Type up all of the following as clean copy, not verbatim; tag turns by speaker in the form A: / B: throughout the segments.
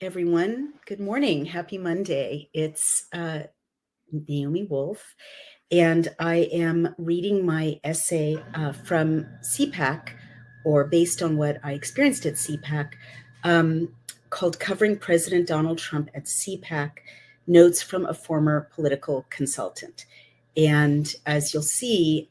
A: everyone. Good morning. Happy Monday. It's Naomi Wolf, and I am reading my essay from CPAC, or based on what I experienced at CPAC, called Covering President Donald Trump at CPAC, Notes from a Former Political Consultant. And as you'll see,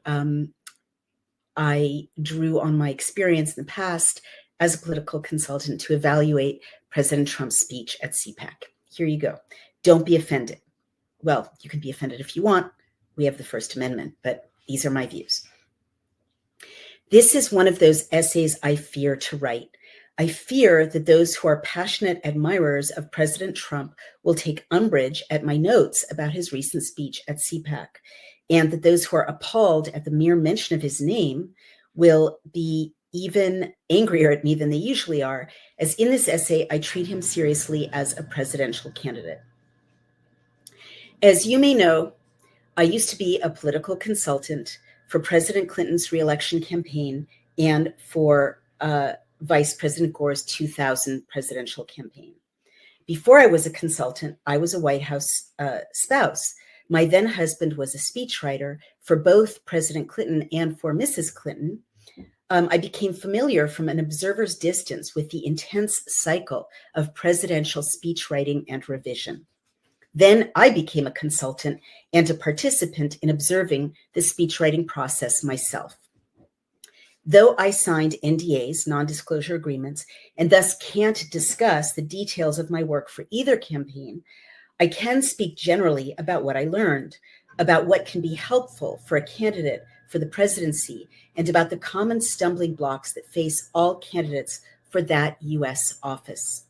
A: I drew on my experience in the past as a political consultant to evaluate President Trump's speech at CPAC. Here you go. Don't be offended. Well, you can be offended if you want. We have the First Amendment, but these are my views. This is one of those essays I fear to write. I fear that those who are passionate admirers of President Trump will take umbrage at my notes about his recent speech at CPAC, and that those who are appalled at the mere mention of his name will be even angrier at me than they usually are, as in this essay, I treat him seriously as a presidential candidate. As you may know, I used to be a political consultant for President Clinton's reelection campaign and for Vice President Gore's 2000 presidential campaign. Before I was a consultant, I was a White House spouse. My then husband was a speechwriter for both President Clinton and for Mrs. Clinton. I became familiar from an observer's distance with the intense cycle of presidential speechwriting and revision. Then I became a consultant and a participant in observing the speechwriting process myself. Though I signed NDAs, non-disclosure agreements, and thus can't discuss the details of my work for either campaign, I can speak generally about what I learned, about what can be helpful for a candidate for the presidency, and about the common stumbling blocks that face all candidates for that U.S. office.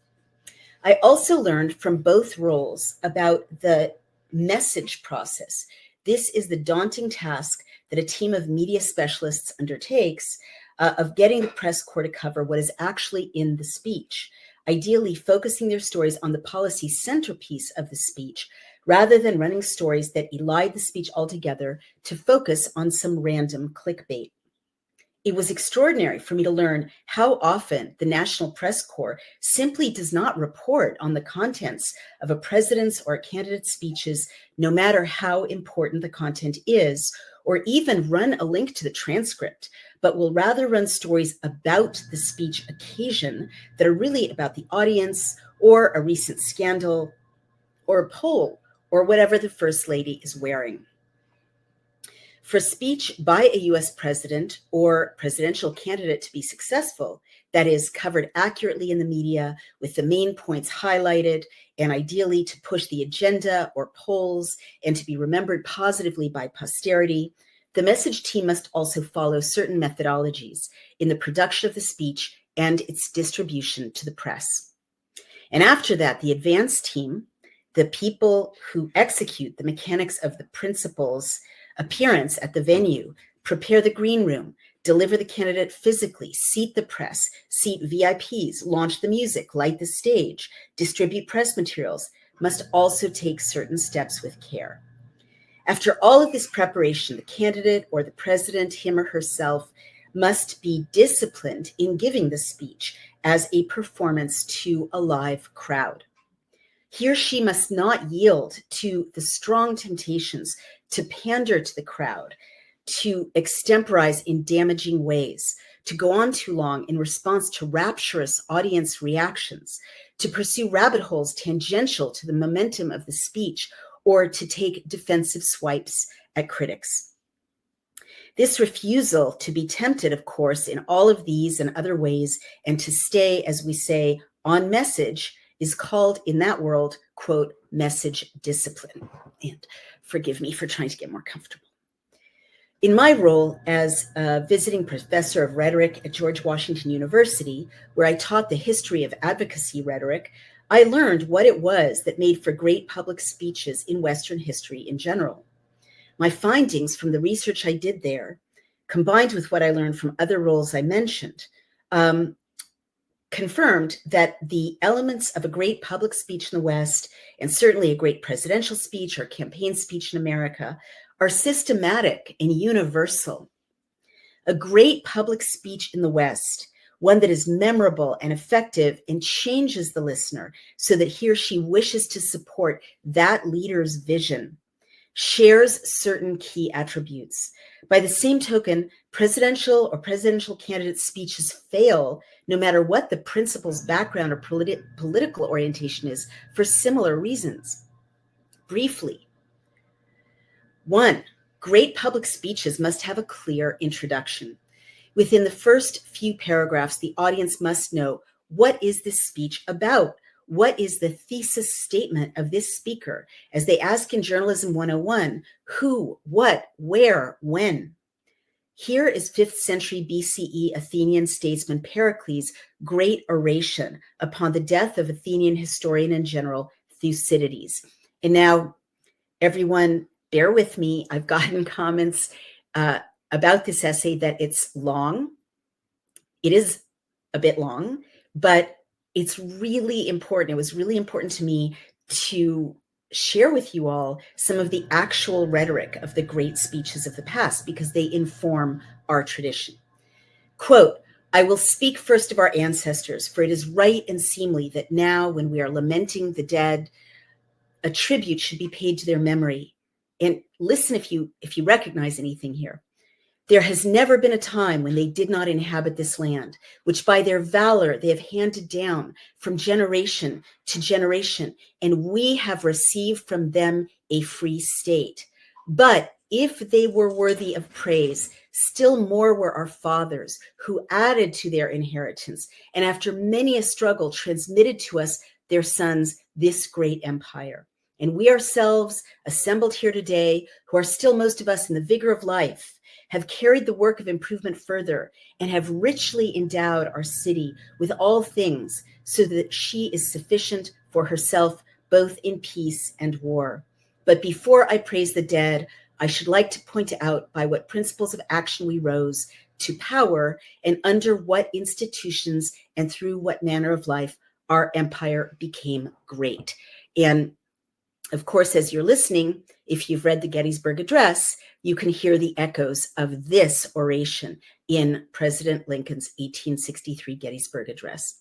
A: I also learned from both roles about the message process. This is the daunting task that a team of media specialists undertakes of getting the press corps to cover what is actually in the speech, ideally focusing their stories on the policy centerpiece of the speech, rather than running stories that elide the speech altogether to focus on some random clickbait. It was extraordinary for me to learn how often the National Press Corps simply does not report on the contents of a president's or a candidate's speeches, no matter how important the content is, or even run a link to the transcript, but will rather run stories about the speech occasion that are really about the audience or a recent scandal or a poll or whatever the First Lady is wearing. For a speech by a U.S. president or presidential candidate to be successful, that is, covered accurately in the media with the main points highlighted, and ideally to push the agenda or polls and to be remembered positively by posterity, the message team must also follow certain methodologies in the production of the speech and its distribution to the press. And after that, the advance team, the people who execute the mechanics of the principal's appearance at the venue, prepare the green room, deliver the candidate physically, seat the press, seat VIPs, launch the music, light the stage, distribute press materials, must also take certain steps with care. After all of this preparation, the candidate or the president, him or herself, must be disciplined in giving the speech as a performance to a live crowd. He or she must not yield to the strong temptations to pander to the crowd, to extemporize in damaging ways, to go on too long in response to rapturous audience reactions, to pursue rabbit holes tangential to the momentum of the speech, or to take defensive swipes at critics. This refusal to be tempted, of course, in all of these and other ways, and to stay, as we say, on message, is called in that world, quote, message discipline. And forgive me for trying to get more comfortable. In my role as a visiting professor of rhetoric at George Washington University, where I taught the history of advocacy rhetoric, I learned what it was that made for great public speeches in Western history in general. My findings from the research I did there, combined with what I learned from other roles I mentioned, confirmed that the elements of a great public speech in the West, and certainly a great presidential speech or campaign speech in America, are systematic and universal. A great public speech in the West one that is memorable and effective and changes the listener so that he or she wishes to support that leader's vision, shares certain key attributes. By the same token, presidential or presidential candidate speeches fail no matter what the principal's background or political orientation is for similar reasons. Briefly, 1, great public speeches must have a clear introduction. Within the first few paragraphs, the audience must know, what is this speech about? What is the thesis statement of this speaker? As they ask in Journalism 101, who, what, where, when? Here is 5th century BCE Athenian statesman Pericles' great oration upon the death of Athenian historian and general Thucydides. And now, everyone, bear with me. I've gotten comments about this essay that it's long. It is a bit long, but it's really important. It was really important to me to share with you all some of the actual rhetoric of the great speeches of the past because they inform our tradition. Quote, I will speak first of our ancestors, for it is right and seemly that now when we are lamenting the dead, a tribute should be paid to their memory. And listen if you recognize anything here. There has never been a time when they did not inhabit this land, which by their valor they have handed down from generation to generation, and we have received from them a free state. But if they were worthy of praise, still more were our fathers, who added to their inheritance, and after many a struggle transmitted to us, their sons, this great empire. And we ourselves, assembled here today, who are still most of us in the vigor of life, have carried the work of improvement further and have richly endowed our city with all things so that she is sufficient for herself, both in peace and war. But before I praise the dead, I should like to point out by what principles of action we rose to power and under what institutions and through what manner of life our empire became great. And of course, as you're listening, if you've read the Gettysburg Address, you can hear the echoes of this oration in President Lincoln's 1863 Gettysburg Address.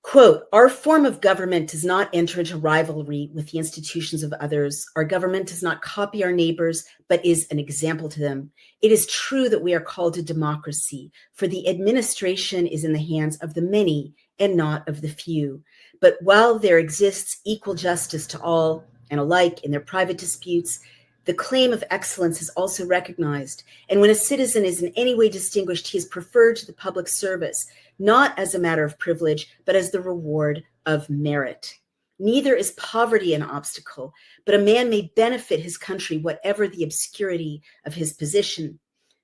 A: Quote, our form of government does not enter into rivalry with the institutions of others. Our government does not copy our neighbors, but is an example to them. It is true that we are called to democracy, for the administration is in the hands of the many and not of the few. But while there exists equal justice to all and alike in their private disputes, the claim of excellence is also recognized. And when a citizen is in any way distinguished, he is preferred to the public service, not as a matter of privilege, but as the reward of merit. Neither is poverty an obstacle, but a man may benefit his country, whatever the obscurity of his position,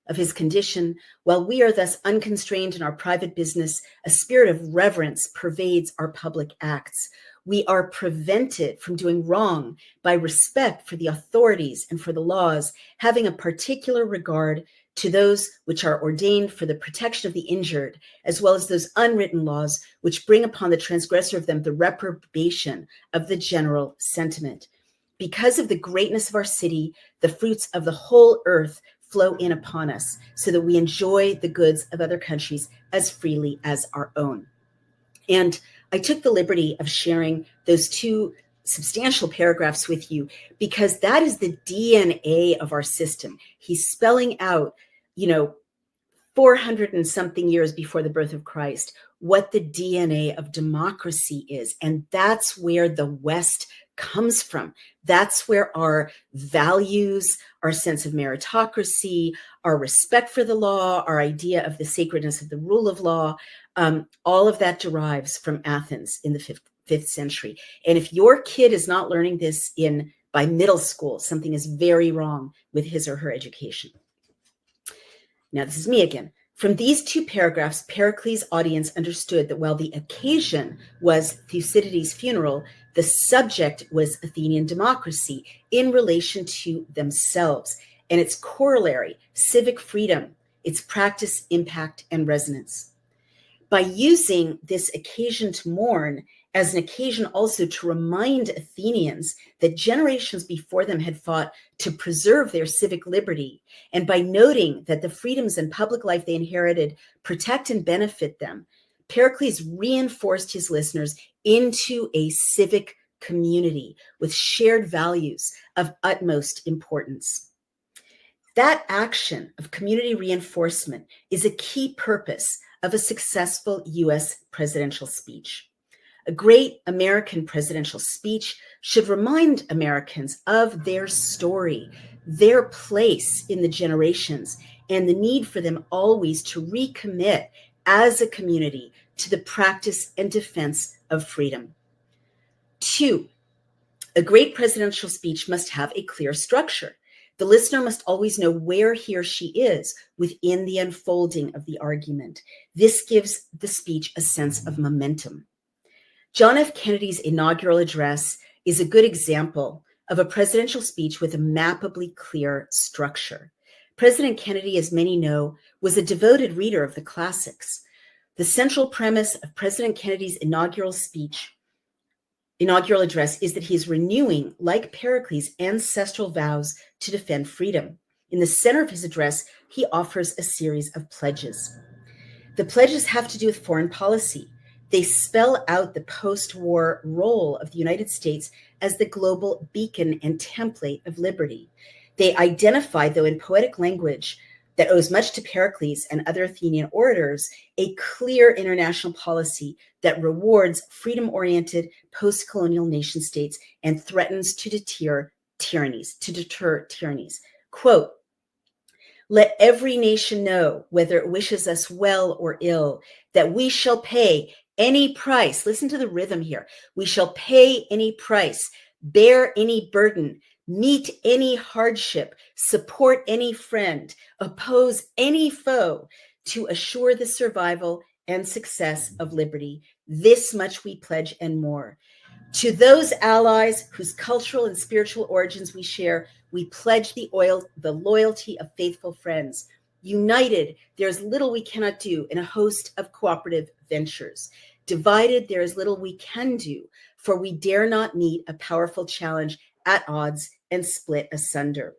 A: of his condition. While we are thus unconstrained in our private business, a spirit of reverence pervades our public acts. We are prevented from doing wrong by respect for the authorities and for the laws, having a particular regard to those which are ordained for the protection of the injured, as well as those unwritten laws which bring upon the transgressor of them the reprobation of the general sentiment. Because of the greatness of our city, the fruits of the whole earth flow in upon us, so that we enjoy the goods of other countries as freely as our own. And I took the liberty of sharing those two substantial paragraphs with you because that is the DNA of our system. He's spelling out, 400 and something years before the birth of Christ, what the DNA of democracy is. And that's where the West comes from. That's where our values, our sense of meritocracy, our respect for the law, our idea of the sacredness of the rule of law, all of that derives from Athens in the 5th century. And if your kid is not learning this by middle school, something is very wrong with his or her education. Now, this is me again. From these two paragraphs, Pericles' audience understood that while the occasion was Thucydides' funeral, the subject was Athenian democracy in relation to themselves and its corollary, civic freedom, its practice, impact, and resonance. By using this occasion to mourn as an occasion also to remind Athenians that generations before them had fought to preserve their civic liberty, and by noting that the freedoms and public life they inherited protect and benefit them, Pericles reinforced his listeners into a civic community with shared values of utmost importance. That action of community reinforcement is a key purpose of a successful US presidential speech. A great American presidential speech should remind Americans of their story, their place in the generations, and the need for them always to recommit as a community to the practice and defense of freedom. 2, a great presidential speech must have a clear structure. The listener must always know where he or she is within the unfolding of the argument. This gives the speech a sense of momentum. John F. Kennedy's inaugural address is a good example of a presidential speech with a mappably clear structure. President Kennedy, as many know, was a devoted reader of the classics. The central premise of President Kennedy's inaugural address is that he is renewing, like Pericles, ancestral vows to defend freedom. In the center of his address, he offers a series of pledges. The pledges have to do with foreign policy. They spell out the post-war role of the United States as the global beacon and template of liberty. They identify, though in poetic language that owes much to Pericles and other Athenian orators, a clear international policy that rewards freedom-oriented post-colonial nation states and threatens to deter tyrannies. Quote, "Let every nation know, whether it wishes us well or ill, that we shall pay any price." Listen to the rhythm here. "We shall pay any price, bear any burden, meet any hardship, support any friend, oppose any foe, to assure the survival and success of liberty. This much we pledge and more. To those allies whose cultural and spiritual origins we share, we pledge the loyalty of faithful friends. United, there is little we cannot do in a host of cooperative ventures. Divided, there is little we can do, for we dare not meet a powerful challenge at odds and split asunder.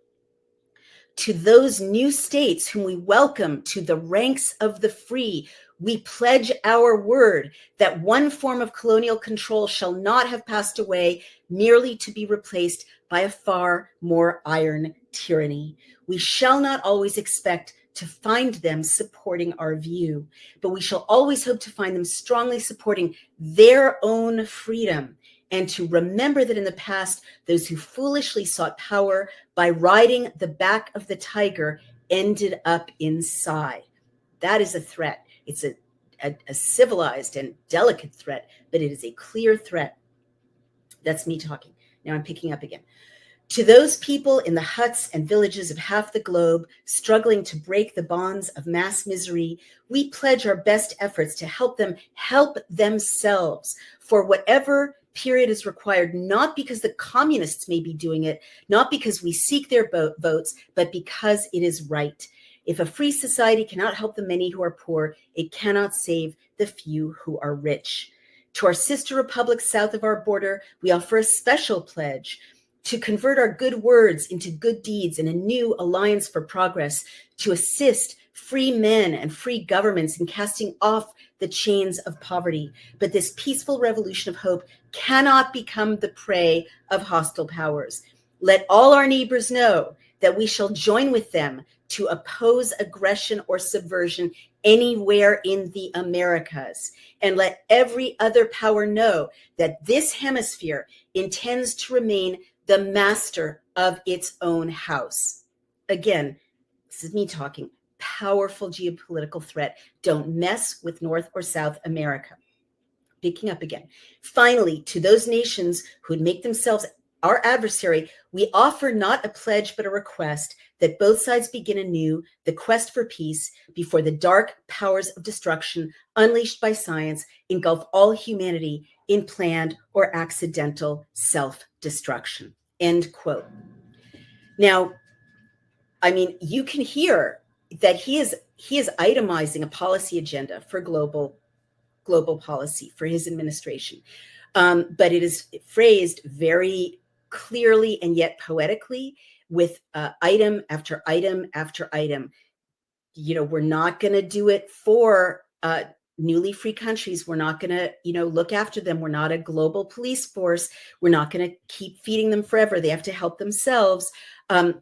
A: To those new states whom we welcome to the ranks of the free, we pledge our word that one form of colonial control shall not have passed away, merely to be replaced by a far more iron tyranny. We shall not always expect to find them supporting our view, but we shall always hope to find them strongly supporting their own freedom, and to remember that in the past, those who foolishly sought power by riding the back of the tiger ended up inside. That is a threat. It's a civilized and delicate threat, but it is a clear threat. That's me talking. Now I'm picking up again. To those people in the huts and villages of half the globe struggling to break the bonds of mass misery, we pledge our best efforts to help them help themselves for whatever period is required, not because the communists may be doing it, not because we seek their votes, but because it is right. If a free society cannot help the many who are poor, it cannot save the few who are rich. To our sister republics south of our border, we offer a special pledge to convert our good words into good deeds in a new alliance for progress, to assist free men and free governments in casting off the chains of poverty. But this peaceful revolution of hope cannot become the prey of hostile powers. Let all our neighbors know that we shall join with them to oppose aggression or subversion anywhere in the Americas. And let every other power know that this hemisphere intends to remain the master of its own house. Again, this is me talking. Powerful geopolitical threat. Don't mess with North or South America. Picking up again. Finally, to those nations who would make themselves our adversary, we offer not a pledge but a request that both sides begin anew the quest for peace before the dark powers of destruction unleashed by science engulf all humanity in planned or accidental self-destruction. End quote. Now, I mean, you can hear that he is itemizing a policy agenda for global policy for his administration. But it is phrased very clearly and yet poetically with item after item after item. We're not going to do it for newly free countries. We're not going to, look after them. We're not a global police force. We're not going to keep feeding them forever. They have to help themselves.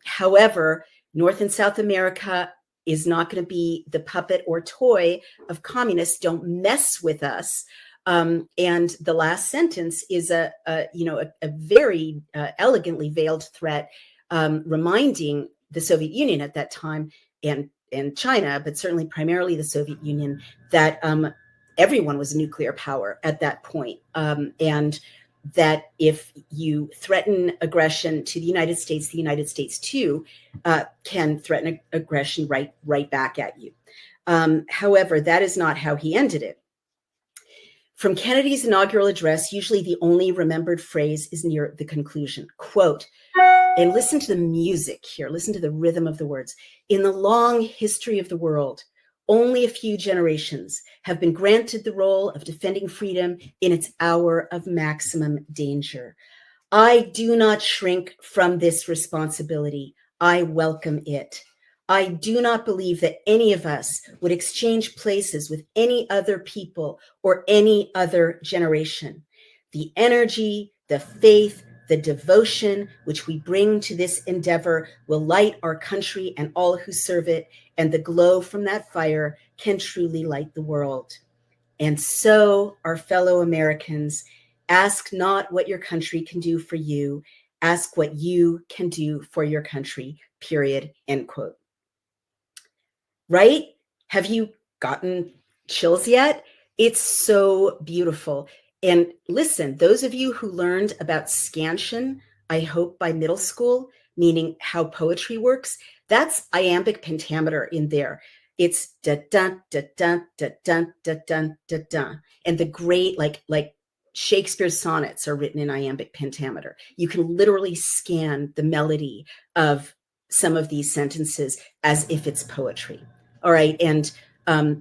A: However, North and South America is not going to be the puppet or toy of communists. Don't mess with us. And the last sentence is a very elegantly veiled threat, reminding the Soviet Union at that time and China, but certainly primarily the Soviet Union, that everyone was a nuclear power at that point. And that if you threaten aggression to the United States too can threaten aggression right back at you. However, that is not how he ended it. From Kennedy's inaugural address, usually the only remembered phrase is near the conclusion, quote, and listen to the music here, listen to the rhythm of the words. In the long history of the world, only a few generations have been granted the role of defending freedom in its hour of maximum danger. I do not shrink from this responsibility. I welcome it. I do not believe that any of us would exchange places with any other people or any other generation. The energy, the faith, the devotion which we bring to this endeavor will light our country and all who serve it, and the glow from that fire can truly light the world. And so, our fellow Americans, ask not what your country can do for you, ask what you can do for your country, period, end quote. Right? Have you gotten chills yet? It's so beautiful. And listen, those of you who learned about scansion, I hope by middle school, meaning how poetry works, that's iambic pentameter in there. It's da dun da dun da dun da dun da dun. And the great like Shakespeare's sonnets are written in iambic pentameter. You can literally scan the melody of some of these sentences as if it's poetry. All right. And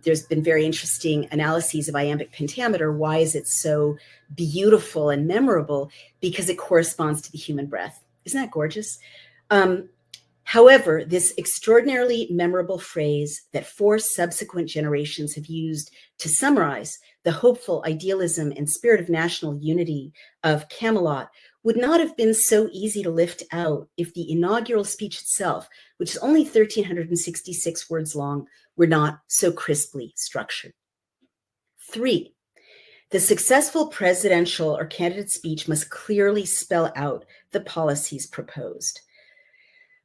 A: there's been very interesting analyses of iambic pentameter. Why is it so beautiful and memorable? Because it corresponds to the human breath. Isn't that gorgeous? However, this extraordinarily memorable phrase that 4 subsequent generations have used to summarize the hopeful idealism and spirit of national unity of Camelot would not have been so easy to lift out if the inaugural speech itself, which is only 1,366 words long, were not so crisply structured. 3, the successful presidential or candidate speech must clearly spell out the policies proposed.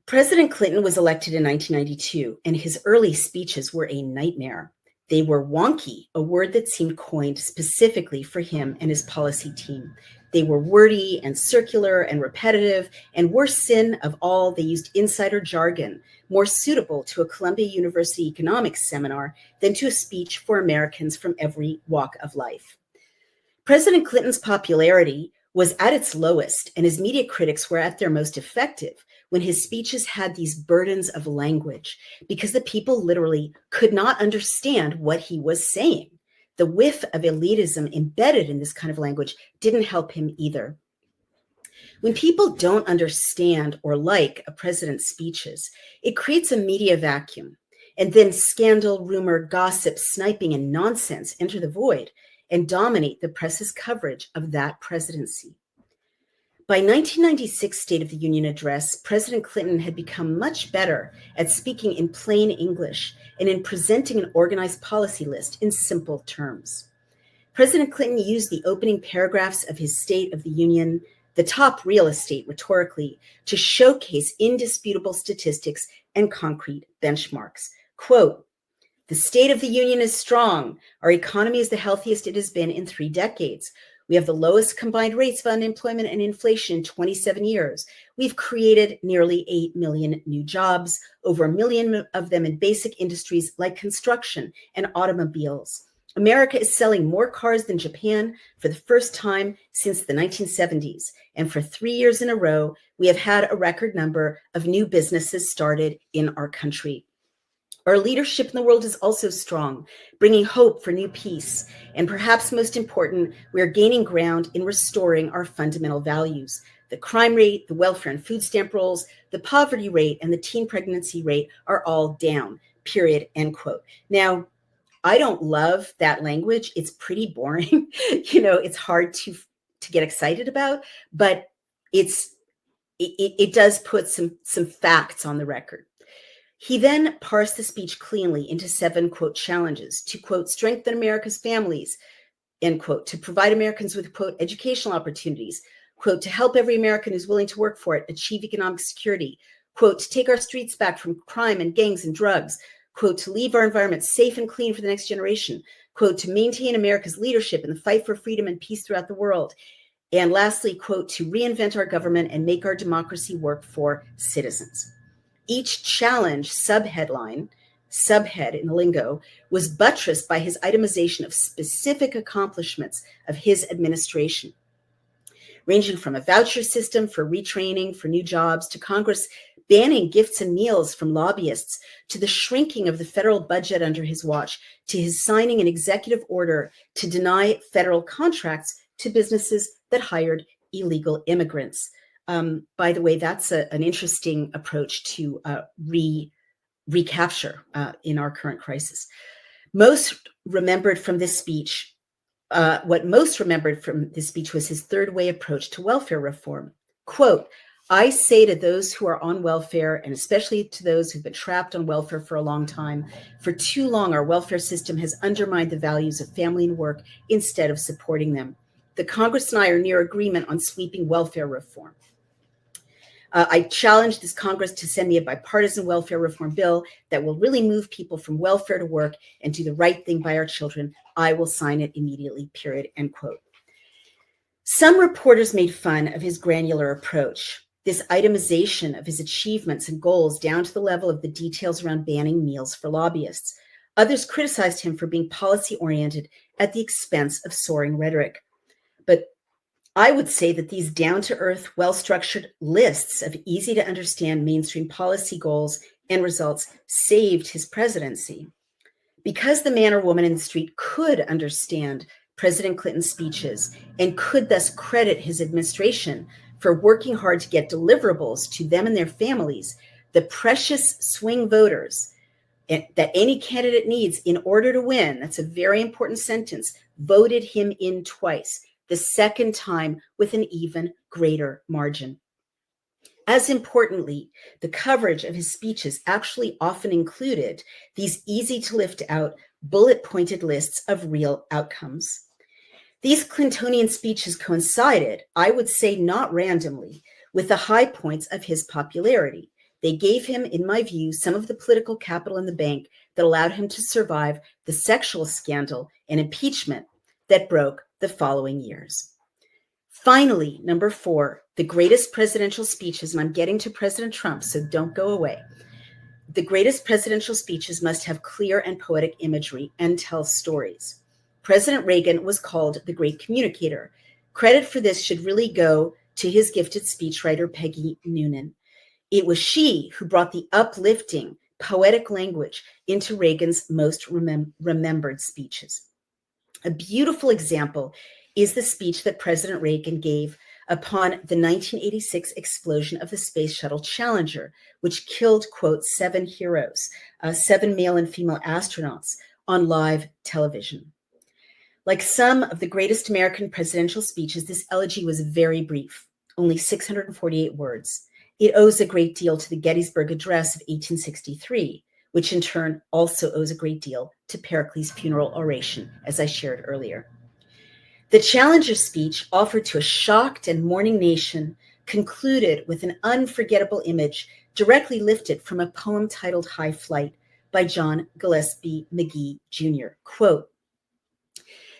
A: President Clinton was elected in 1992, and his early speeches were a nightmare. They were wonky, a word that seemed coined specifically for him and his policy team. They were wordy and circular and repetitive, and worst sin of all, they used insider jargon, more suitable to a Columbia University economics seminar than to a speech for Americans from every walk of life. President Clinton's popularity was at its lowest, and his media critics were at their most effective when his speeches had these burdens of language, because the people literally could not understand what he was saying. The whiff of elitism embedded in this kind of language didn't help him either. When people don't understand or like a president's speeches, it creates a media vacuum. And then scandal, rumor, gossip, sniping, and nonsense enter the void and dominate the press's coverage of that presidency. By 1996 State of the Union address, President Clinton had become much better at speaking in plain English and in presenting an organized policy list in simple terms. President Clinton used the opening paragraphs of his State of the Union, the top real estate rhetorically, to showcase indisputable statistics and concrete benchmarks. Quote, "The State of the Union is strong. Our economy is the healthiest it has been in 3 decades. We have the lowest combined rates of unemployment and inflation in 27 years. We've created nearly 8 million new jobs, over 1 million of them in basic industries like construction and automobiles. America is selling more cars than Japan for the first time since the 1970s. And for 3 years in a row, we have had a record number of new businesses started in our country. Our leadership in the world is also strong, bringing hope for new peace. And perhaps most important, we are gaining ground in restoring our fundamental values. The crime rate, the welfare and food stamp rolls, the poverty rate, and the teen pregnancy rate are all down, period, end quote. Now, I don't love that language. It's pretty boring. It's hard to get excited about, but it does put some facts on the record. He then parsed the speech cleanly into 7, quote, challenges to, quote, strengthen America's families, end quote, to provide Americans with, quote, educational opportunities, quote, to help every American who's willing to work for it achieve economic security, quote, to take our streets back from crime and gangs and drugs, quote, to leave our environment safe and clean for the next generation, quote, to maintain America's leadership in the fight for freedom and peace throughout the world. And lastly, quote, to reinvent our government and make our democracy work for citizens. Each challenge subhead in the lingo, was buttressed by his itemization of specific accomplishments of his administration, ranging from a voucher system for retraining for new jobs to Congress banning gifts and meals from lobbyists, to the shrinking of the federal budget under his watch, to his signing an executive order to deny federal contracts to businesses that hired illegal immigrants. By the way, that's an interesting approach to recapture in our current crisis. Most remembered from this speech, what most remembered from this speech was his third way approach to welfare reform. Quote, I say to those who are on welfare, and especially to those who've been trapped on welfare for a long time, for too long our welfare system has undermined the values of family and work instead of supporting them. The Congress and I are near agreement on sweeping welfare reform. I challenge this Congress to send me a bipartisan welfare reform bill that will really move people from welfare to work and do the right thing by our children. I will sign it immediately, period, end quote. Some reporters made fun of his granular approach, this itemization of his achievements and goals down to the level of the details around banning meals for lobbyists. Others criticized him for being policy-oriented at the expense of soaring rhetoric. But I would say that these down-to-earth, well-structured lists of easy-to-understand mainstream policy goals and results saved his presidency. Because the man or woman in the street could understand President Clinton's speeches and could thus credit his administration for working hard to get deliverables to them and their families, the precious swing voters that any candidate needs in order to win, that's a very important sentence, voted him in twice, the second time with an even greater margin. As importantly, the coverage of his speeches actually often included these easy to lift out, bullet-pointed lists of real outcomes. These Clintonian speeches coincided, I would say not randomly, with the high points of his popularity. They gave him, in my view, some of the political capital in the bank that allowed him to survive the sexual scandal and impeachment that broke the following years. Finally, number 4, the greatest presidential speeches, and I'm getting to President Trump, so don't go away. The greatest presidential speeches must have clear and poetic imagery and tell stories. President Reagan was called the great communicator. Credit for this should really go to his gifted speechwriter, Peggy Noonan. It was she who brought the uplifting, poetic language into Reagan's most remembered speeches. A beautiful example is the speech that President Reagan gave upon the 1986 explosion of the Space Shuttle Challenger, which killed, quote, 7 heroes, 7 male and female astronauts on live television. Like some of the greatest American presidential speeches, this elegy was very brief, only 648 words. It owes a great deal to the Gettysburg Address of 1863, which in turn also owes a great deal to Pericles' funeral oration, as I shared earlier. The Challenger speech, offered to a shocked and mourning nation, concluded with an unforgettable image directly lifted from a poem titled High Flight by John Gillespie Magee, Jr. Quote,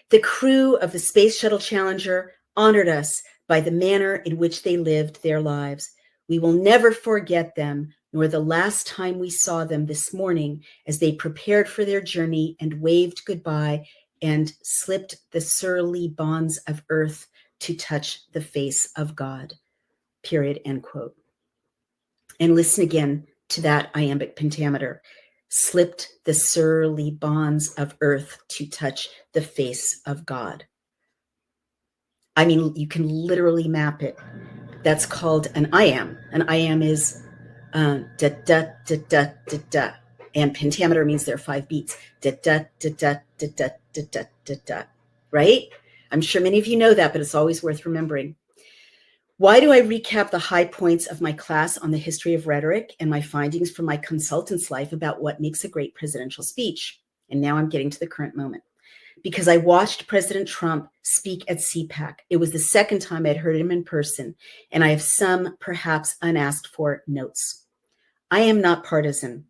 A: the crew of the Space Shuttle Challenger honored us by the manner in which they lived their lives. We will never forget them, nor the last time we saw them this morning as they prepared for their journey and waved goodbye and slipped the surly bonds of earth to touch the face of God, period, end quote. And listen again to that iambic pentameter. slipped the surly bonds of earth to touch the face of God. I mean, you can literally map it. That's called an I am. An I am is da da da da da da, and pentameter means there are 5 beats. Da da da da da da da da da da. Right? I'm sure many of you know that, but it's always worth remembering. Why do I recap the high points of my class on the history of rhetoric and my findings from my consultant's life about what makes a great presidential speech? And now I'm getting to the current moment. Because I watched President Trump speak at CPAC. It was the second time I'd heard him in person, and I have some perhaps unasked for notes. I am not partisan,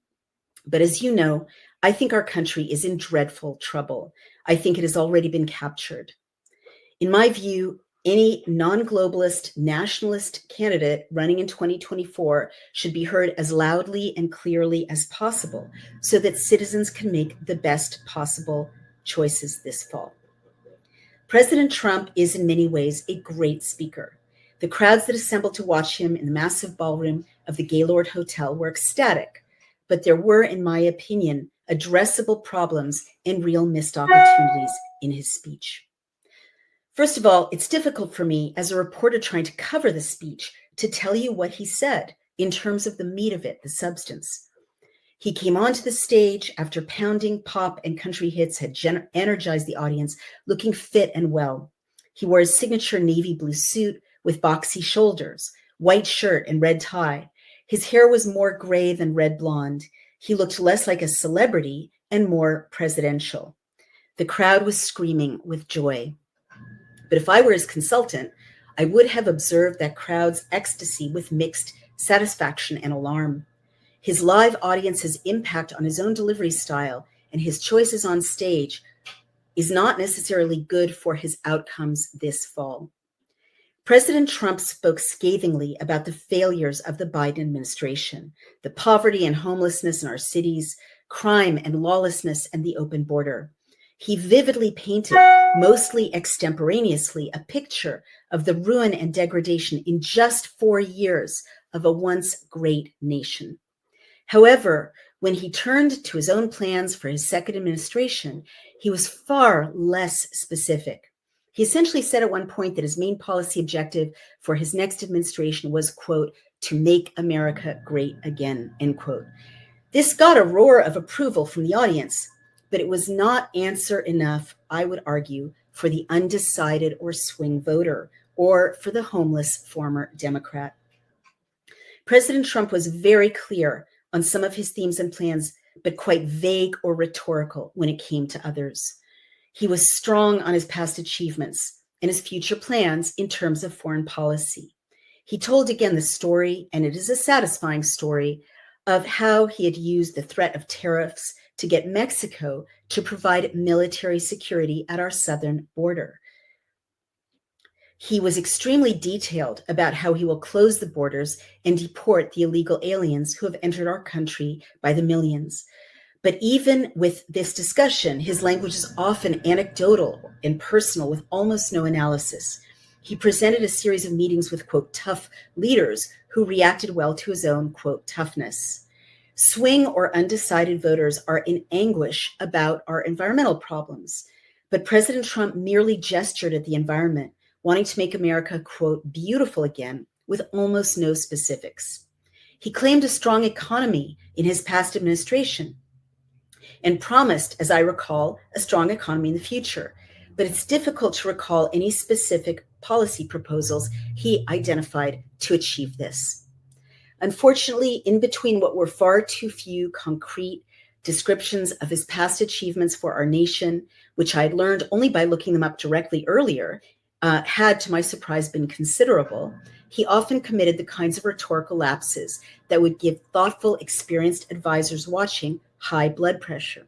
A: but as you know, I think our country is in dreadful trouble. I think it has already been captured. In my view, any non-globalist nationalist candidate running in 2024 should be heard as loudly and clearly as possible so that citizens can make the best possible choices this fall. President Trump is in many ways a great speaker. The crowds that assembled to watch him in the massive ballroom of the Gaylord Hotel were ecstatic, but there were, in my opinion, addressable problems and real missed opportunities in his speech. First of all, it's difficult for me as a reporter trying to cover the speech to tell you what he said in terms of the meat of it, the substance. He came onto the stage after pounding pop and country hits had energized the audience, looking fit and well. He wore his signature navy blue suit with boxy shoulders, white shirt and red tie. His hair was more gray than red blonde. He looked less like a celebrity and more presidential. The crowd was screaming with joy. But if I were his consultant, I would have observed that crowd's ecstasy with mixed satisfaction and alarm. His live audience's impact on his own delivery style and his choices on stage is not necessarily good for his outcomes this fall. President Trump spoke scathingly about the failures of the Biden administration, the poverty and homelessness in our cities, crime and lawlessness, and the open border. He vividly painted, mostly extemporaneously, a picture of the ruin and degradation in just 4 years of a once great nation. However, when he turned to his own plans for his second administration, he was far less specific. He essentially said at one point that his main policy objective for his next administration was, quote, to make America great again, end quote. This got a roar of approval from the audience, but it was not answer enough, I would argue, for the undecided or swing voter or for the homeless former Democrat. President Trump was very clear on some of his themes and plans, but quite vague or rhetorical when it came to others. He was strong on his past achievements and his future plans in terms of foreign policy. He told again the story, and it is a satisfying story, of how he had used the threat of tariffs to get Mexico to provide military security at our southern border. He was extremely detailed about how he will close the borders and deport the illegal aliens who have entered our country by the millions. But even with this discussion, his language is often anecdotal and personal with almost no analysis. He presented a series of meetings with, quote, tough leaders who reacted well to his own, quote, toughness. Swing or undecided voters are in anguish about our environmental problems, but President Trump merely gestured at the environment, wanting to make America, quote, beautiful again, with almost no specifics. He claimed a strong economy in his past administration and promised, as I recall, a strong economy in the future. But it's difficult to recall any specific policy proposals he identified to achieve this. Unfortunately, in between what were far too few concrete descriptions of his past achievements for our nation, which I had learned only by looking them up directly earlier, had, to my surprise, been considerable, he often committed the kinds of rhetorical lapses that would give thoughtful, experienced advisors watching high blood pressure.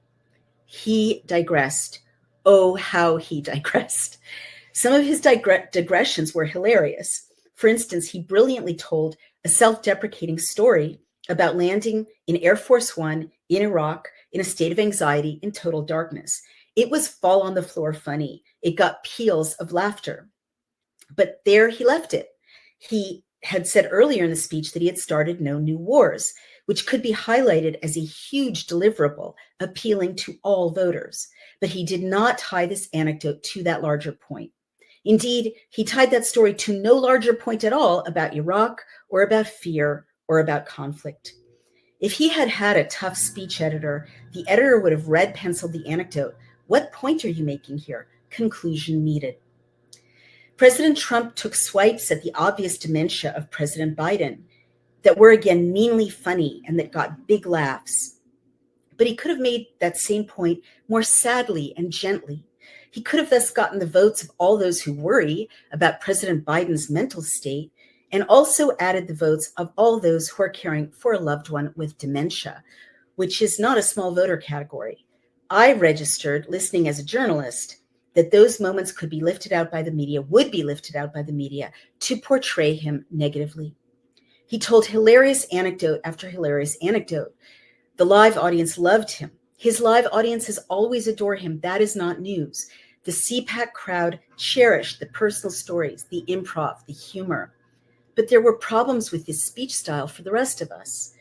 A: He digressed. Oh, how he digressed. Some of his digressions were hilarious. For instance, he brilliantly told a self-deprecating story about landing in Air Force One in Iraq in a state of anxiety in total darkness. It was fall on the floor funny. It got peals of laughter. But there he left it. He had said earlier in the speech that he had started no new wars, which could be highlighted as a huge deliverable appealing to all voters. But he did not tie this anecdote to that larger point. Indeed, he tied that story to no larger point at all about Iraq or about fear or about conflict. If he had had a tough speech editor, the editor would have red penciled the anecdote. What point are you making here? Conclusion needed. President Trump took swipes at the obvious dementia of President Biden that were again meanly funny and that got big laughs. But he could have made that same point more sadly and gently. He could have thus gotten the votes of all those who worry about President Biden's mental state and also added the votes of all those who are caring for a loved one with dementia, which is not a small voter category. I registered, listening as a journalist, that those moments could be lifted out by the media, would be lifted out by the media to portray him negatively. He told hilarious anecdote after hilarious anecdote. The live audience loved him. His live audiences always adore him. That is not news. The CPAC crowd cherished the personal stories, the improv, the humor. But there were problems with his speech style for the rest of us.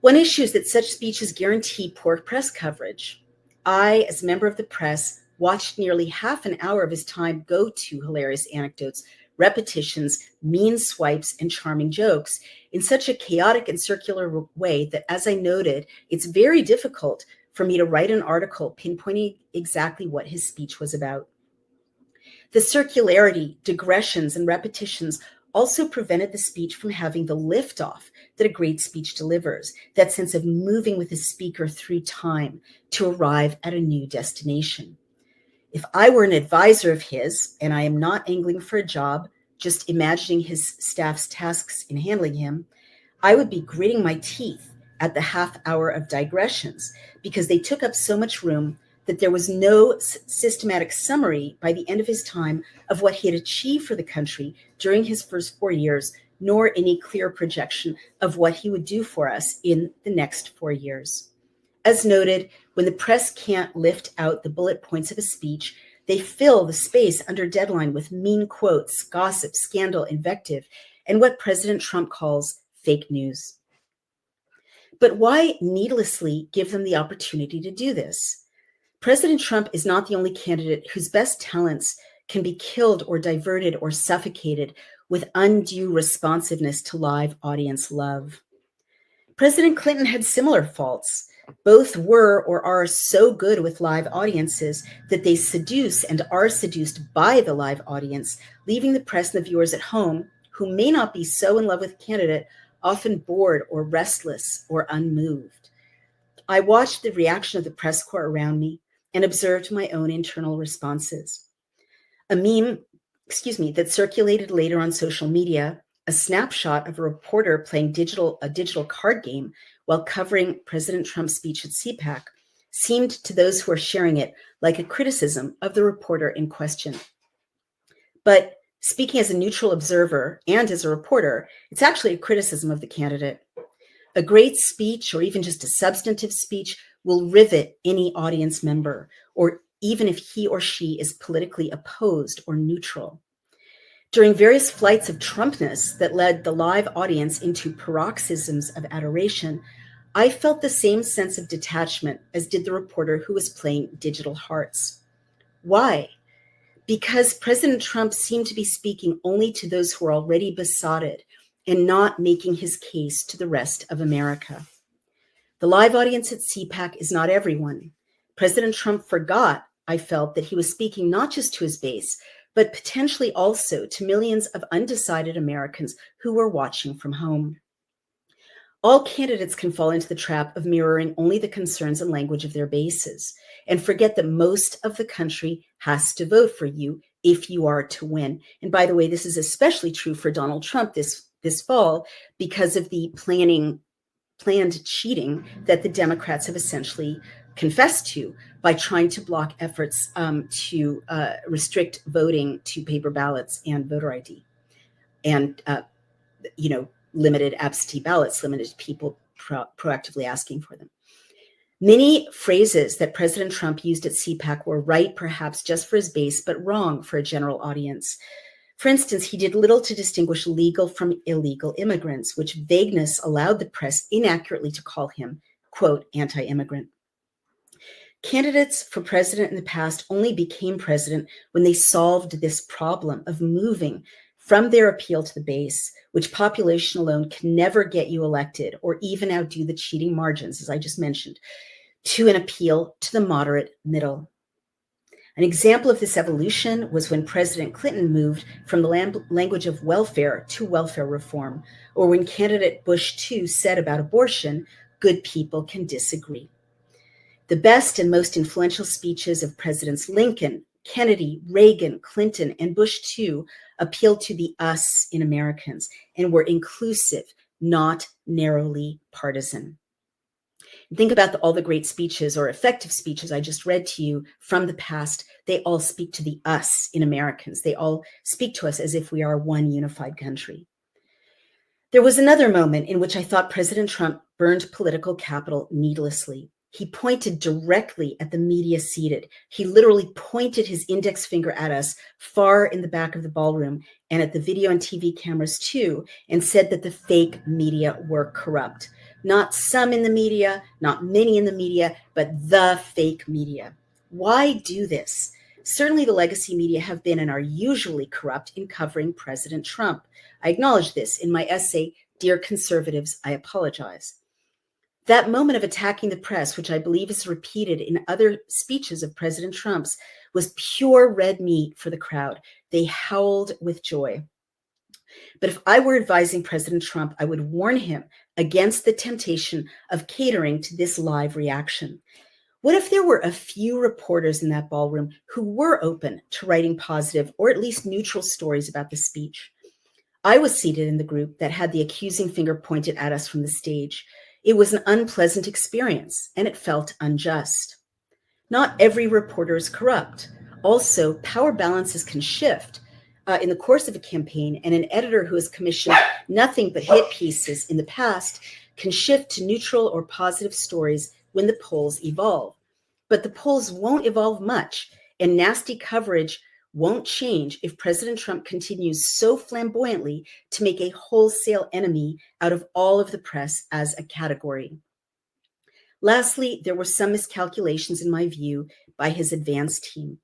A: One issue is that such speeches guarantee poor press coverage. I, as a member of the press, watched nearly half an hour of his time go to hilarious anecdotes, repetitions, mean swipes, and charming jokes in such a chaotic and circular way that, as I noted, it's very difficult for me to write an article pinpointing exactly what his speech was about. The circularity, digressions, and repetitions also prevented the speech from having the liftoff that a great speech delivers, that sense of moving with the speaker through time to arrive at a new destination. If I were an advisor of his, and I am not angling for a job, just imagining his staff's tasks in handling him, I would be gritting my teeth at the half hour of digressions because they took up so much room that there was no systematic summary by the end of his time of what he had achieved for the country during his first 4 years, nor any clear projection of what he would do for us in the next 4 years. As noted, when the press can't lift out the bullet points of a speech, they fill the space under deadline with mean quotes, gossip, scandal, invective, and what President Trump calls fake news. But why needlessly give them the opportunity to do this? President Trump is not the only candidate whose best talents can be killed or diverted or suffocated with undue responsiveness to live audience love. President Clinton had similar faults. Both were or are so good with live audiences that they seduce and are seduced by the live audience, leaving the press and the viewers at home, who may not be so in love with the candidate, often bored or restless or unmoved. I watched the reaction of the press corps around me and observed my own internal responses. A meme, that circulated later on social media, a snapshot of a reporter playing a digital card game while covering President Trump's speech at CPAC, seemed to those who are sharing it like a criticism of the reporter in question. But speaking as a neutral observer and as a reporter, it's actually a criticism of the candidate. A great speech, or even just a substantive speech, will rivet any audience member, or even if he or she is politically opposed or neutral. During various flights of Trumpness that led the live audience into paroxysms of adoration, I felt the same sense of detachment as did the reporter who was playing digital hearts. Why? Because President Trump seemed to be speaking only to those who are already besotted and not making his case to the rest of America. The live audience at CPAC is not everyone. President Trump forgot, I felt, that he was speaking not just to his base, but potentially also to millions of undecided Americans who were watching from home. All candidates can fall into the trap of mirroring only the concerns and language of their bases and forget that most of the country has to vote for you if you are to win. And by the way, this is especially true for Donald Trump this fall because of the planned cheating that the Democrats have essentially confessed to by trying to block efforts to restrict voting to paper ballots and voter ID, and limited absentee ballots, limited people proactively asking for them. Many phrases that President Trump used at CPAC were right, perhaps just for his base, but wrong for a general audience. For instance, he did little to distinguish legal from illegal immigrants, which vagueness allowed the press inaccurately to call him, quote, anti-immigrant. Candidates for president in the past only became president when they solved this problem of moving from their appeal to the base, which population alone can never get you elected or even outdo the cheating margins, as I just mentioned, to an appeal to the moderate middle. An example of this evolution was when President Clinton moved from the language of welfare to welfare reform, or when candidate Bush II said about abortion, good people can disagree. The best and most influential speeches of Presidents Lincoln, Kennedy, Reagan, Clinton, and Bush II appealed to the us in Americans and were inclusive, not narrowly partisan. Think about all the great speeches or effective speeches I just read to you from the past. They all speak to the us in Americans. They all speak to us as if we are one unified country. There was another moment in which I thought President Trump burned political capital needlessly. He pointed directly at the media seated. He literally pointed his index finger at us far in the back of the ballroom and at the video and TV cameras too, and said that the fake media were corrupt. Not some in the media, not many in the media, but the fake media. Why do this? Certainly the legacy media have been and are usually corrupt in covering President Trump. I acknowledge this in my essay, Dear Conservatives, I Apologize. That moment of attacking the press, which I believe is repeated in other speeches of President Trump's, was pure red meat for the crowd. They howled with joy. But if I were advising President Trump, I would warn him against the temptation of catering to this live reaction. What if there were a few reporters in that ballroom who were open to writing positive or at least neutral stories about the speech? I was seated in the group that had the accusing finger pointed at us from the stage. It was an unpleasant experience, and it felt unjust. Not every reporter is corrupt. Also, power balances can shift in the course of a campaign, and an editor who has commissioned nothing but hit pieces in the past can shift to neutral or positive stories when the polls evolve. But the polls won't evolve much, and nasty coverage won't change if President Trump continues so flamboyantly to make a wholesale enemy out of all of the press as a category. Lastly, there were some miscalculations in my view by his advance team.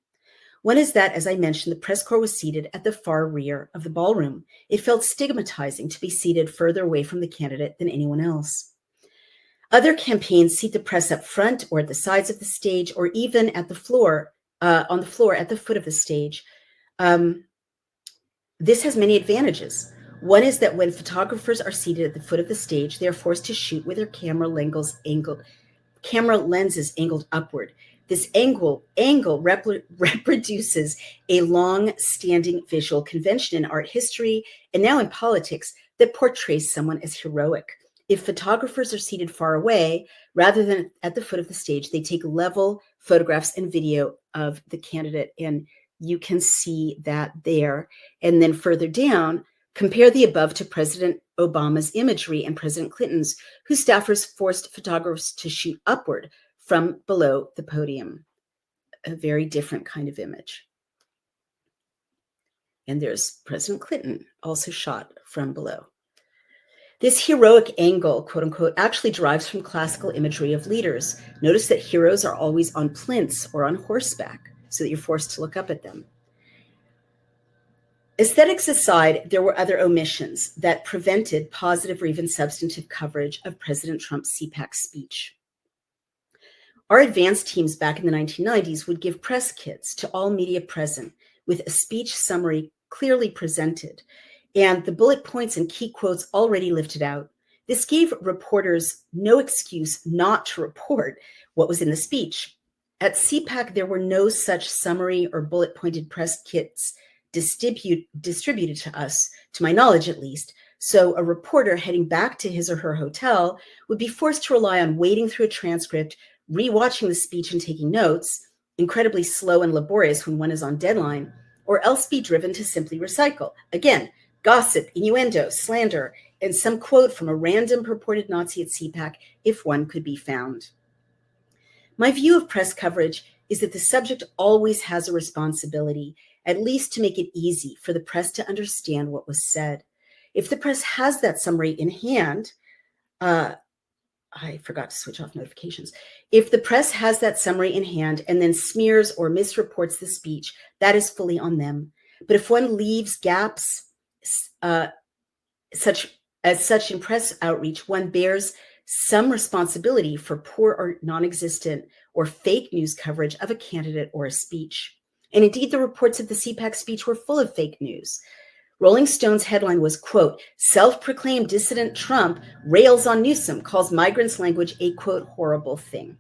A: One is that, as I mentioned, the press corps was seated at the far rear of the ballroom. It felt stigmatizing to be seated further away from the candidate than anyone else. Other campaigns seat the press up front or at the sides of the stage or even at the floor, on the floor at the foot of the stage. This has many advantages. One is that when photographers are seated at the foot of the stage, they are forced to shoot with their camera lenses angled upward. This angle reproduces a long-standing visual convention in art history and now in politics that portrays someone as heroic. If photographers are seated far away, rather than at the foot of the stage, they take level photographs and video of the candidate, and you can see that there. And then further down, compare the above to President Obama's imagery and President Clinton's, whose staffers forced photographers to shoot upward from below the podium. A very different kind of image. And there's President Clinton, also shot from below. This heroic angle, quote unquote, actually derives from classical imagery of leaders. Notice that heroes are always on plinths or on horseback, so that you're forced to look up at them. Aesthetics aside, there were other omissions that prevented positive or even substantive coverage of President Trump's CPAC speech. Our advance teams back in the 1990s would give press kits to all media present with a speech summary clearly presented and the bullet points and key quotes already lifted out. This gave reporters no excuse not to report what was in the speech. At CPAC, there were no such summary or bullet-pointed press kits distributed to us, to my knowledge at least, so a reporter heading back to his or her hotel would be forced to rely on wading through a transcript, rewatching the speech and taking notes, incredibly slow and laborious when one is on deadline, or else be driven to simply recycle. Again, gossip, innuendo, slander, and some quote from a random purported Nazi at CPAC if one could be found. My view of press coverage is that the subject always has a responsibility, at least to make it easy for the press to understand what was said. If the press has that summary in hand, I forgot to switch off notifications. If the press has that summary in hand and then smears or misreports the speech, that is fully on them. But if one leaves gaps such in press outreach, one bears some responsibility for poor or non-existent or fake news coverage of a candidate or a speech. And indeed, the reports of the CPAC speech were full of fake news. Rolling Stone's headline was, quote, self-proclaimed dissident Trump rails on Newsom, calls migrants' language a, quote, horrible thing.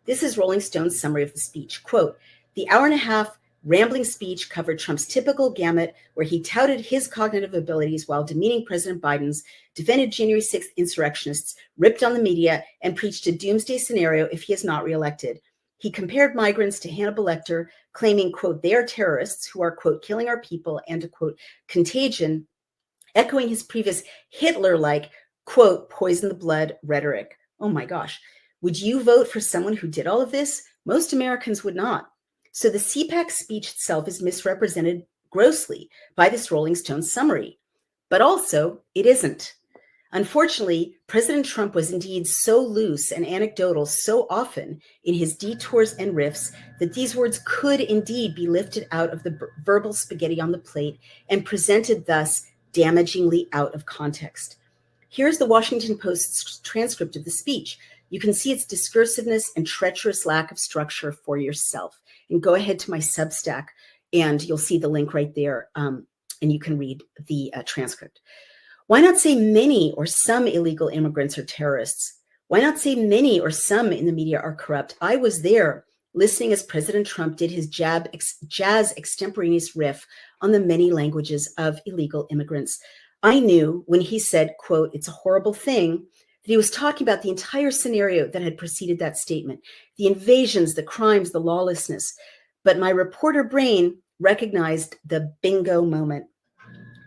A: This is Rolling Stone's summary of the speech. Quote, the hour-and-a-half rambling speech covered Trump's typical gamut where he touted his cognitive abilities while demeaning President Biden's, defended January 6th insurrectionists, ripped on the media, and preached a doomsday scenario if he is not reelected. He compared migrants to Hannibal Lecter, claiming, quote, they are terrorists who are, quote, killing our people, and, quote, contagion, echoing his previous Hitler-like, quote, poison the blood rhetoric. Oh my gosh. Would you vote for someone who did all of this? Most Americans would not. So the CPAC speech itself is misrepresented grossly by this Rolling Stone summary, but also it isn't. Unfortunately, President Trump was indeed so loose and anecdotal so often in his detours and riffs that these words could indeed be lifted out of the verbal spaghetti on the plate and presented thus damagingly out of context. Here's the Washington Post's transcript of the speech. You can see its discursiveness and treacherous lack of structure for yourself. And go ahead to my Substack and you'll see the link right there, and you can read the transcript. Why not say many or some illegal immigrants are terrorists? Why not say many or some in the media are corrupt? I was there listening as President Trump did his jazz extemporaneous riff on the many languages of illegal immigrants. I knew when he said, quote, it's a horrible thing, that he was talking about the entire scenario that had preceded that statement, the invasions, the crimes, the lawlessness. But my reporter brain recognized the bingo moment.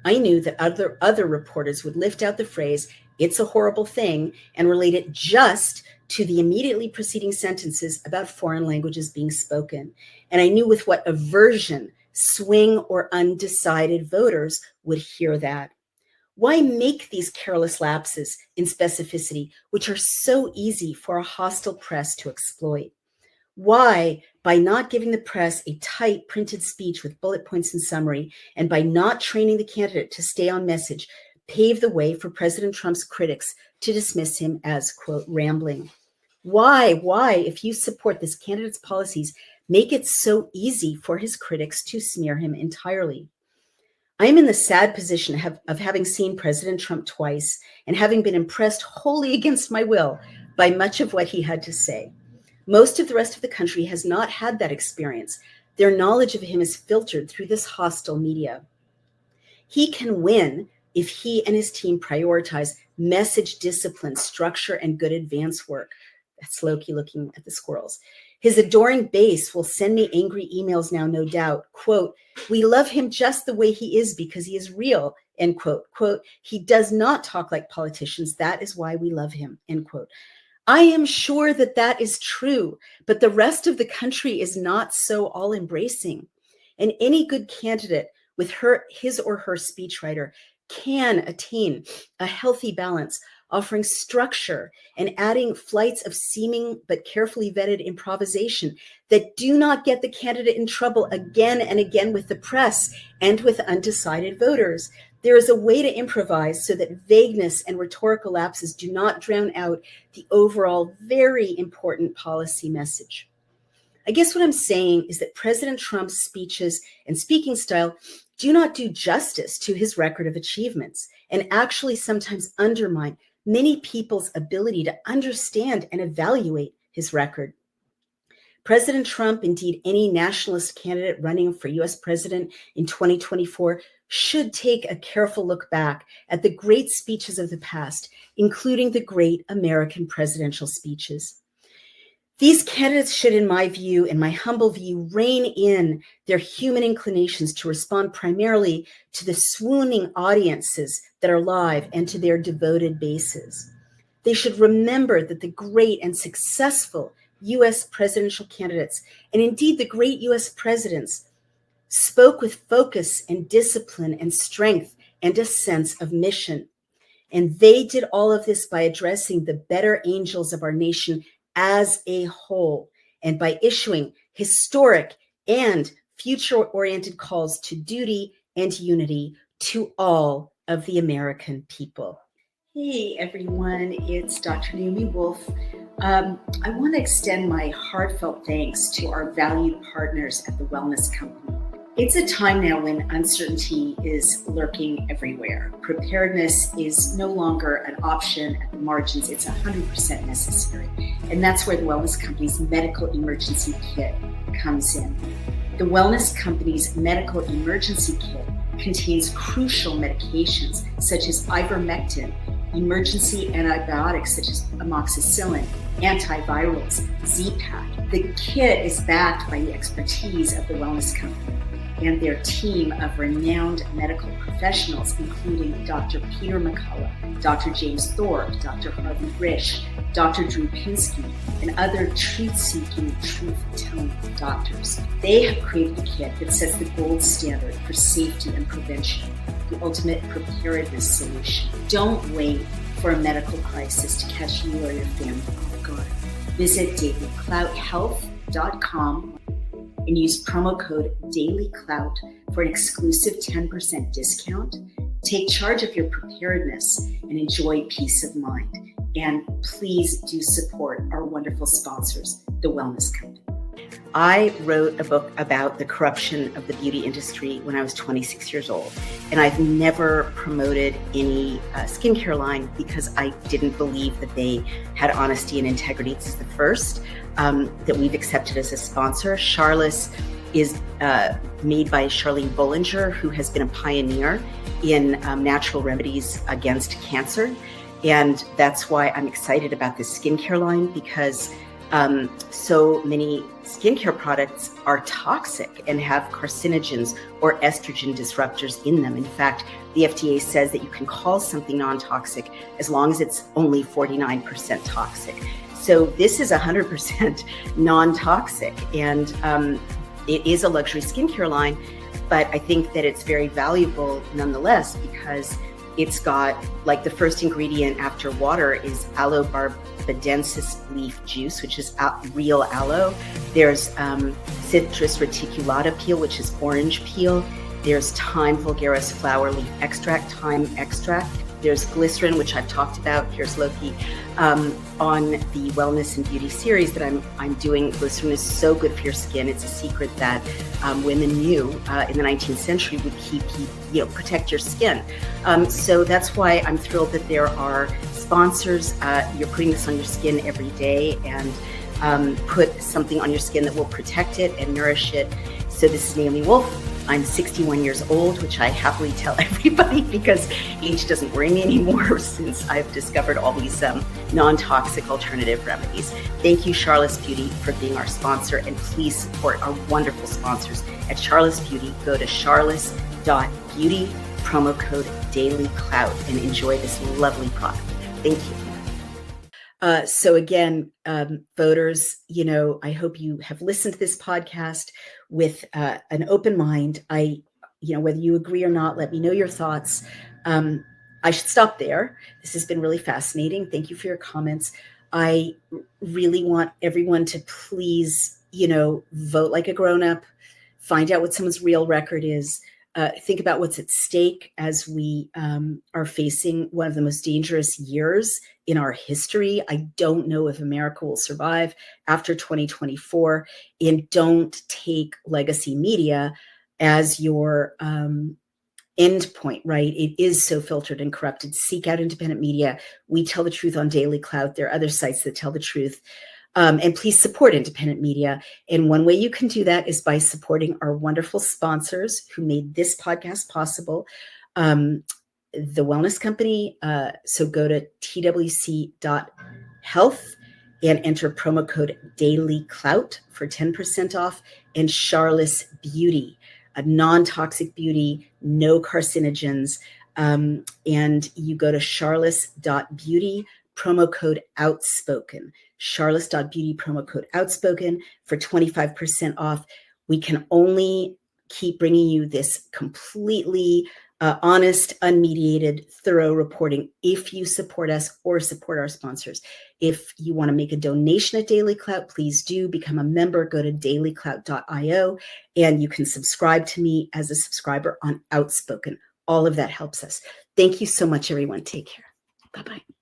A: I knew that other reporters would lift out the phrase, it's a horrible thing, and relate it just to the immediately preceding sentences about foreign languages being spoken. And I knew with what aversion swing or undecided voters would hear that. Why make these careless lapses in specificity, which are so easy for a hostile press to exploit? Why, by not giving the press a tight printed speech with bullet points and summary, and by not training the candidate to stay on message, pave the way for President Trump's critics to dismiss him as, quote, rambling? Why, if you support this candidate's policies, make it so easy for his critics to smear him entirely? I am in the sad position of having seen President Trump twice and having been impressed wholly against my will by much of what he had to say. Most of the rest of the country has not had that experience. Their knowledge of him is filtered through this hostile media. He can win if he and his team prioritize message discipline, structure, and good advance work. That's Loki looking at the squirrels. His adoring base will send me angry emails now, no doubt. Quote, we love him just the way he is because he is real, end quote. Quote, he does not talk like politicians. That is why we love him, end quote. I am sure that that is true, but the rest of the country is not so all-embracing. And any good candidate with his or her speechwriter can attain a healthy balance, offering structure and adding flights of seeming but carefully vetted improvisation that do not get the candidate in trouble again and again with the press and with undecided voters. There is a way to improvise so that vagueness and rhetorical lapses do not drown out the overall very important policy message. I guess what I'm saying is that President Trump's speeches and speaking style do not do justice to his record of achievements and actually sometimes undermine many people's ability to understand and evaluate his record. President Trump, indeed any nationalist candidate running for US president in 2024, should take a careful look back at the great speeches of the past, including the great American presidential speeches. These candidates should, in my view, in my humble view, rein in their human inclinations to respond primarily to the swooning audiences that are live and to their devoted bases. They should remember that the great and successful U.S. presidential candidates, and indeed the great U.S. presidents, spoke with focus and discipline and strength and a sense of mission. And they did all of this by addressing the better angels of our nation as a whole, and by issuing historic and future-oriented calls to duty and unity to all of the American people. Hey everyone, it's Dr. Naomi Wolf. I want to extend my heartfelt thanks to our valued partners at the Wellness Company. It's a time now when uncertainty is lurking everywhere. Preparedness is no longer an option at the margins, it's 100% necessary. And that's where the Wellness Company's Medical Emergency Kit comes in. The Wellness Company's Medical Emergency Kit contains crucial medications such as ivermectin, emergency antibiotics such as amoxicillin, antivirals, CPAC. The kit is backed by the expertise of the Wellness Company and their team of renowned medical professionals, including Dr. Peter McCullough, Dr. James Thorpe, Dr. Harvey Risch, Dr. Drew Pinsky, and other truth-seeking, truth-telling doctors. They have created a kit that sets the gold standard for safety and prevention, the ultimate preparedness solution. Don't wait for a medical crisis to catch you or your family off guard. Visit dailyclouthealth.com and use promo code DAILYCLOUT for an exclusive 10% discount. Take charge of your preparedness and enjoy peace of mind. And please do support our wonderful sponsors, the Wellness Company. I wrote a book about the corruption of the beauty industry when I was 26 years old. And I've never promoted any skincare line because I didn't believe that they had honesty and integrity. This is the first that we've accepted as a sponsor. Charlis is made by Charlene Bollinger, who has been a pioneer in natural remedies against cancer. And that's why I'm excited about this skincare line, because so many skincare products are toxic and have carcinogens or estrogen disruptors in them. In fact, the FDA says that you can call something non-toxic as long as it's only 49% toxic. So this is 100% non-toxic, and it is a luxury skincare line, but I think that it's very valuable nonetheless because it's got, like, the first ingredient after water is aloe barbadensis leaf juice, which is real aloe. There's citrus reticulata peel, which is orange peel. There's thyme vulgaris flower leaf extract, thyme extract. There's glycerin, which I've talked about. Here's Loki. On the Wellness and Beauty series that I'm doing, glycerin is so good for your skin. It's a secret that women knew in the 19th century would protect your skin. So that's why I'm thrilled that there are sponsors. You're putting this on your skin every day, and put something on your skin that will protect it and nourish it. So this is Naomi Wolf. I'm 61 years old, which I happily tell everybody because age doesn't worry me anymore since I've discovered all these non-toxic alternative remedies. Thank you, Charlis Beauty, for being our sponsor, and please support our wonderful sponsors at Charlis Beauty. Go to charlis.beauty, promo code DailyClout, and enjoy this lovely product. Thank you. So again, voters, I hope you have listened to this podcast with an open mind. Whether you agree or not, let me know your thoughts. I should stop there. This has been really fascinating. Thank you for your comments. I really want everyone to please, vote like a grown-up, find out what someone's real record is. Think about what's at stake as we are facing one of the most dangerous years in our history. I don't know if America will survive after 2024. And don't take legacy media as your end point, right? It is so filtered and corrupted. Seek out independent media. We tell the truth on Daily Clout. There are other sites that tell the truth. And please support independent media. And one way you can do that is by supporting our wonderful sponsors who made this podcast possible. The Wellness Company. So go to twc.health and enter promo code DailyClout for 10% off. And Charlis Beauty, a non-toxic beauty, no carcinogens. And you go to charlis.beauty, promo code outspoken. Charlis.beauty, promo code outspoken for 25% off. We can only keep bringing you this completely honest, unmediated, thorough reporting if you support us or support our sponsors. If you want to make a donation at Daily Clout, please do become a member. Go to dailyclout.io, and you can subscribe to me as a subscriber on Outspoken. All of that helps us. Thank you so much, everyone. Take care. Bye-bye.